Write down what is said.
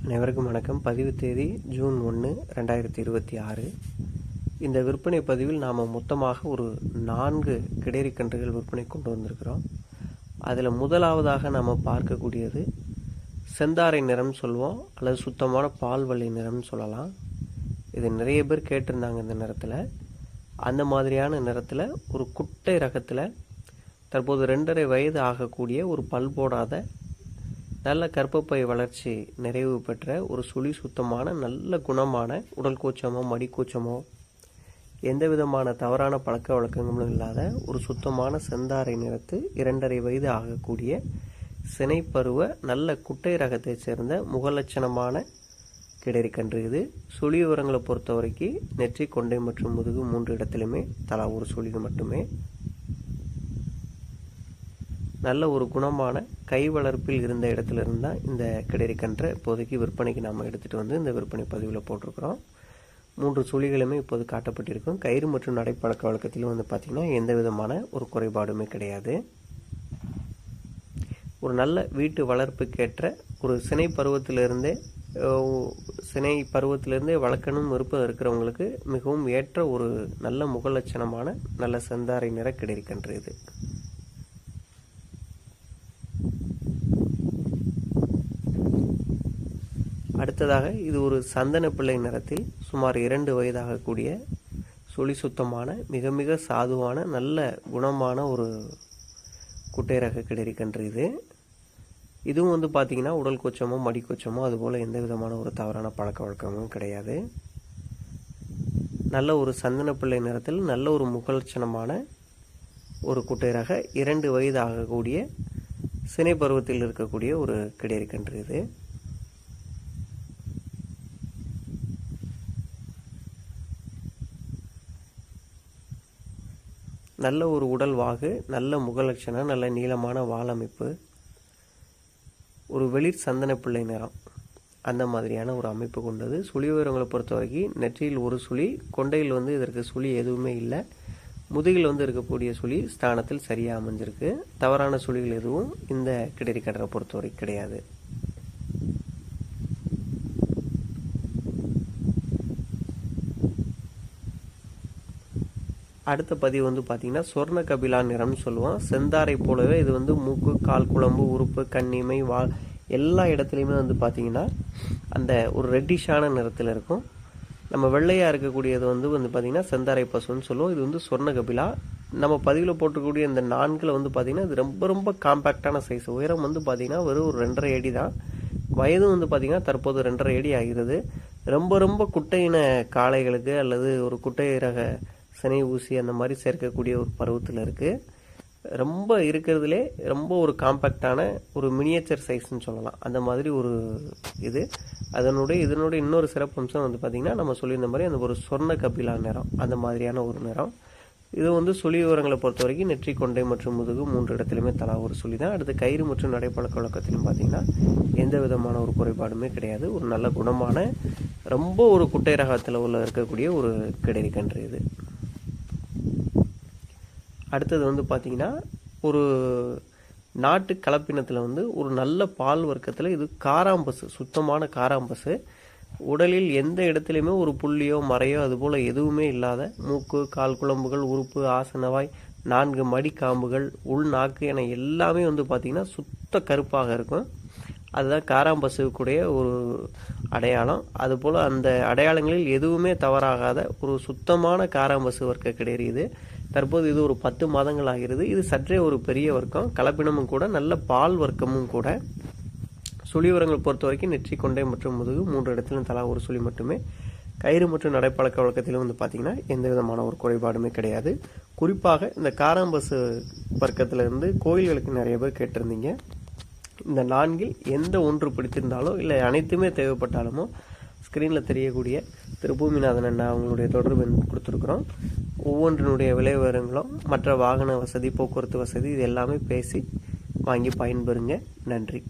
அனைவருக்கும் வணக்கம். பதிவு தேதி ஜூன் 1, 2026. இந்த விற்பனை பதிவில் நாம் மொத்தமாக ஒரு 4 கிடேரி கன்றுகள் விற்பனை கொண்டு வந்திருக்கிறோம். அதில் முதலாவதாக நாம் பார்க்கக்கூடியது செந்தாரை நிறம் சொல்லுவோம், அல்லது சுத்தமான பால் வள்ளி நிறம்னு சொல்லலாம். இது நிறைய பேர் கேட்டிருந்தாங்க. இந்த நிறத்தில், அந்த மாதிரியான நிறத்தில் ஒரு குட்டை ரகத்தில் தற்போது 2.5 வயது ஆகக்கூடிய ஒரு பல் போடாத நல்ல கர்ப்பப்பை வளர்ச்சி நிறைவு பெற்ற ஒரு சுழி சுத்தமான நல்ல குணமான உடல் கூச்சமோ மடி கூச்சமோ எந்த விதமான தவறான பழக்க வழக்கங்களும் இல்லாத ஒரு சுத்தமான செந்தாரை நிறத்து 2.5 வயது ஆகக்கூடிய சினைப்பருவ நல்ல குட்டை ரகத்தை சேர்ந்த முகலட்சணமான கிடேரி கன்று இது. சுழி விவரங்களை பொறுத்த வரைக்கும் நெற்றி, கொண்டை மற்றும் முதுகு 3 இடத்துலையுமே தலா ஒரு சுழி மட்டுமே. நல்ல ஒரு குணமான கை வளர்ப்பில் இருந்த இடத்துல இருந்தால் இந்த கிடேரி கன்றை இப்போதைக்கு விற்பனைக்கு நாம் எடுத்துகிட்டு வந்து இந்த விற்பனை பதிவில் போட்டிருக்கிறோம். 3 சுழிகளுமே இப்போது காட்டப்பட்டிருக்கும். கயிறு மற்றும் நடைப்பழக்க வழக்கத்திலும் வந்து பார்த்திங்கன்னா எந்த விதமான ஒரு குறைபாடுமே கிடையாது. ஒரு நல்ல வீட்டு வளர்ப்புக்கேற்ற ஒரு சினை பருவத்திலிருந்தே வளர்க்கணும் விருப்பம் இருக்கிறவங்களுக்கு மிகவும் ஏற்ற ஒரு நல்ல முகலட்சணமான நல்ல செந்தாரை நிற கிடேரி கன்று இது. அடுத்ததாக இது ஒரு சந்தன பிள்ளை நிறத்தில் சுமார் 2 வயதாகக்கூடிய சுழி சுத்தமான மிக மிக சாதுவான நல்ல குணமான ஒரு குட்டை ரக கிடேரி கன்று இது. இதுவும் வந்து பார்த்திங்கன்னா உடல் கூச்சமோ மடி கூச்சமோ அதுபோல் எந்த விதமான ஒரு தவறான பழக்க வழக்கமும் கிடையாது. நல்ல ஒரு சந்தன பிள்ளை நிறத்தில் நல்ல ஒரு முகலட்சணமான ஒரு குட்டை ரக 2 வயது ஆகக்கூடிய சினை பருவத்தில் இருக்கக்கூடிய ஒரு கிடேரி கன்று இது. நல்ல ஒரு உடல் வாகு, நல்ல முகலட்சணம், நல்ல நீளமான வால் அமைப்பு, ஒரு வெளிர் சந்தன பிள்ளை நிறம், அந்த மாதிரியான ஒரு அமைப்பு கொண்டது. சுழி விவரங்களை பொறுத்த வரைக்கும் நெற்றியில் ஒரு சுழி, கொண்டையில் வந்து இதற்கு சுழி எதுவுமே இல்லை. முதுகில் வந்து இருக்கக்கூடிய சுழி ஸ்தானத்தில் சரியாக அமைஞ்சிருக்கு. தவறான சுழிகள் எதுவும் இந்த கிடேரி கன்றை பொறுத்த வரைக்கும் கிடையாது. அடுத்த பதிவு வந்து பார்த்திங்கன்னா சொர்ண கபிலா நிறம்னு சொல்லுவோம். செந்தாரை போலவே இது வந்து மூக்கு, கால் குழம்பு, உறுப்பு, கண்ணிமை, வால் எல்லா இடத்துலையுமே வந்து பார்த்திங்கன்னா அந்த ஒரு ரெட்டிஷான நிறத்தில் இருக்கும். நம்ம வெள்ளையாக இருக்கக்கூடியது வந்து பார்த்திங்கன்னா செந்தாரை பசுன்னு சொல்லுவோம். இது வந்து சொர்ண கபிலா. நம்ம பதிவில் போட்டக்கூடிய இந்த 4 வந்து பார்த்திங்கன்னா இது ரொம்ப ரொம்ப காம்பேக்டான சைஸ். உயரம் வந்து பார்த்திங்கன்னா வெறும் ஒரு 2.5 அடி தான். வயதும் வந்து பார்த்திங்கன்னா தற்போது 2.5 அடி ஆகிறது. ரொம்ப ரொம்ப குட்டையின காளைகளுக்கு அல்லது ஒரு குட்டை ரக சினை ஊசி அந்த மாதிரி சேர்க்கக்கூடிய ஒரு பருவத்தில் இருக்குது. ரொம்ப இருக்கிறதுலே ரொம்ப ஒரு காம்பேக்டான ஒரு மினியேச்சர் சைஸ்ன்னு சொல்லலாம். அந்த மாதிரி ஒரு இது. இதனுடைய இன்னொரு சிறப்பம்சம் வந்து பார்த்திங்கன்னா நம்ம சொல்லியிருந்த மாதிரி அந்த ஒரு சொர்ண கபிலா நிறம், அந்த மாதிரியான ஒரு நிறம். இது வந்து சுழி விவரங்களை பொறுத்த வரைக்கும் நெற்றி, கொண்டை மற்றும் முதுகு 3 இடத்துலையுமே தலா ஒரு சுழி தான். அடுத்து கயிறு மற்றும் நடைப்பழக்க வழக்கத்திலும் பார்த்திங்கன்னா எந்த விதமான ஒரு குறைபாடுமே கிடையாது. ஒரு நல்ல குணமான ரொம்ப ஒரு குட்டை ரகத்தில் இருக்கக்கூடிய ஒரு கிடேரி கன்று இது. அடுத்தது வந்து பார்த்திங்கன்னா ஒரு நாட்டு கலப்பினத்தில் வந்து ஒரு நல்ல பால் வர்க்கத்தில் இது காராம்பசு, சுத்தமான காராம்பசு. உடலில் எந்த இடத்துலையுமே ஒரு புள்ளியோ மறையோ அதுபோல் எதுவுமே இல்லாத மூக்கு, கால் குழம்புகள், உறுப்பு, ஆசனவாய், 4 மடி காம்புகள், உள் நாக்கு என எல்லாமே வந்து பார்த்திங்கன்னா சுத்த கருப்பாக இருக்கும். அதுதான் காராம்பசுக்குடைய ஒரு அடையாளம். அதுபோல் அந்த அடையாளங்களில் எதுவுமே தவறாகாத ஒரு சுத்தமான காராம்பசு வர்க்க கிடேரி இது. தற்போது இது ஒரு 10 மாதங்கள் ஆகிறது. இது சற்றே ஒரு பெரிய வர்க்கம், கலப்பினமும் கூட, நல்ல பால் வர்க்கமும் கூட. சுழி விவரங்கள் பொறுத்த வரைக்கும் நெற்றி, கொண்டை மற்றும் முதுகு 3 இடத்திலும் தலா ஒரு சுழி மட்டுமே. கயிறு மற்றும் நடைப்பழக்க வழக்கத்திலும் வந்து பார்த்திங்கன்னா எந்த விதமான ஒரு குறைபாடுமே கிடையாது. குறிப்பாக இந்த காராம்பசு வர்க்கத்திலிருந்து கோயில்களுக்கு நிறைய பேர் கேட்டிருந்தீங்க. இந்த 4 எந்த ஒன்று பிடித்திருந்தாலோ இல்லை அனைத்துமே தேவைப்பட்டாலுமோ ஸ்க்ரீனில் தெரியக்கூடிய திரு பூமிநாதன் அண்ணா அவங்களுடைய தொடர்பு கொடுத்துருக்குறோம். ஒவ்வொன்றினுடைய விலை விவரங்களும் மற்ற வாகன வசதி, போக்குவரத்து வசதி இது எல்லாமே பேசி வாங்கி பயன்பெறுங்க. நன்றி.